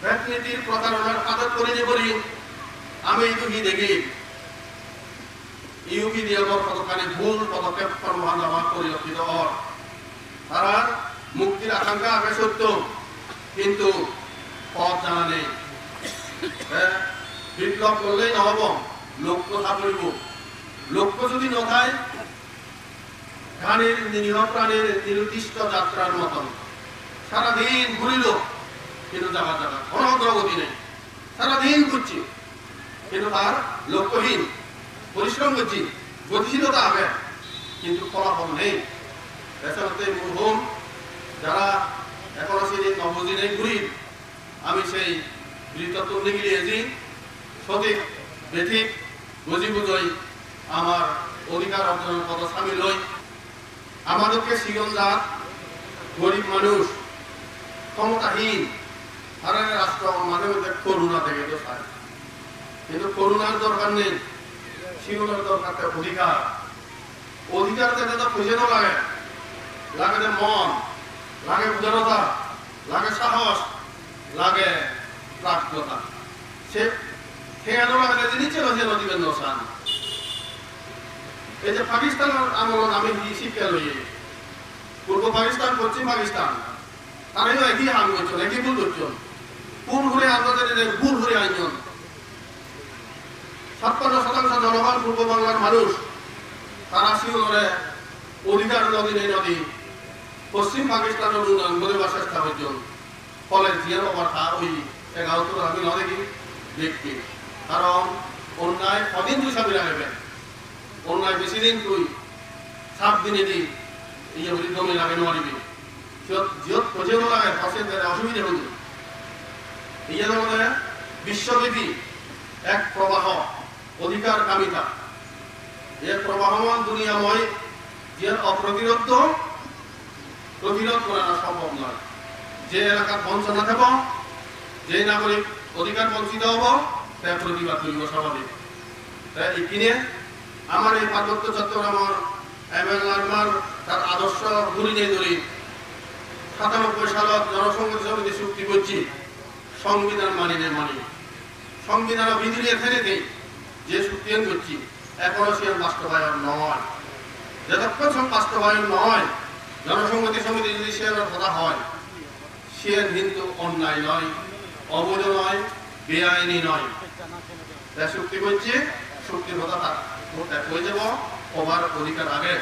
রাজনীতির প্রতারণার আদত করে যে বলি আমি দুঃখী দেখি ইউপি দিয়ে কতখানি ভুল পদক্ষেপ কর্মহান্দামা পরিলক্ষিত হওয়ার তারা মুক্তির আকাঙ্ক্ষা আগে সত্য কিন্তু পথ জানা নেই। বিপ্লব করলেই নহব, লক্ষ্য থাকব। লক্ষ্য যদি নথায় প্রাণীর নিরীহ প্রাণীর নির্দিষ্ট যাত্রার মতন সারাদিন ঘুরিল কিন্তু যাওয়ার জায়গা কোনো অগ্রগতি নেই। সারাদিন ঘুরছি কিন্তু তার লক্ষ্যহীন, পরিশ্রম করছি, গতিশীলতা হবে কিন্তু ফলাফল নেই। মূলভূম যারা এখনো সেই নবদিনে ঘুরি আমি সেই বৃত্তত্ব নিগিয়েছি সঠিক বেঠিক বুঝি বুঝই আমার অধিকার অর্জনের পথ সামিল হই। আমাদেরকে সিগন জাত গরিব মানুষ ক্ষমতাহীন হারে রাষ্ট্র মাঝে মধ্যে করুণা থেকে তো চায় কিন্তু করুণার দরকার নেই, সিগনের দরকার অধিকার। অধিকার যেটা তো খুঁজে না লাগে, লাগে যে মন, লাগে উদারতা, লাগে সাহস, লাগে প্রাজ্ঞতা। সে খেয়ানো লাগে জিনিস ছিল যে নদীবেন নসান এই যে পাকিস্তান আন্দোলন আমি শিক্ষা লইয়ে পূর্ব পাকিস্তান পশ্চিম পাকিস্তান তারাই একই হাম করছেন, একই ভুল করছেন। কোন ঘুরে আন্দোলনের ভুল ঘুরে আইন ৫৭% জনগণ পূর্ব বাংলার মানুষ তারা শিবরে অধিকার নদী নেই নদী পশ্চিম পাকিস্তানের উন্নয়ন করে চেষ্টা করছেন। ফলে জিয়ার অবস্থা ওই ১১ আমি ন দেখি দেখি কারণ অন্যায় কদিন তুই সামনে রাখবে, অন্যায় বেশি দিন তুই ৭ দিনে দিই ইয়ে বলি দমে লাগে নড়িবি জিয়ত খোঁজেও লাগে পাশে অসুবিধা হইল। ইয়ের মধ্যে বিশ্বব্যাপী এক প্রবাহ অধিকার কামিতা এর প্রবাহমান দুনিয়াময় যে অপ্রতিরোধ প্রতিরোধ করা সম্ভব নয়। যে এলাকার বঞ্চনা থাকব, যে নাগরিক অধিকার বঞ্চিত হব তার প্রতিবাদ করিব স্বাভাবিক। তাই এখানে আমার এই পার্বত্য চট্টগ্রামের এমএলআর তার আদর্শ ঘুরি নিয়ে ধরি ৯৭ সালত জনসংঘ সমিতি চুক্তি করছি সংবিধান মানি নেই মানি সংবিধান বিধি ফেলে যে চুক্তি করছি এখনো সে বাস্তবায়ন নয়। যতক্ষণ সব বাস্তবায়ন নয় জনসংহতি সমিতি যদি সে কথা হয় সে কিন্তু অন্যায় নয়, অবৈধ নয়, বেআইনি নয়। চুক্তি করছে চুক্তির কথা হয়ে যাব হবার অধিকার আগে।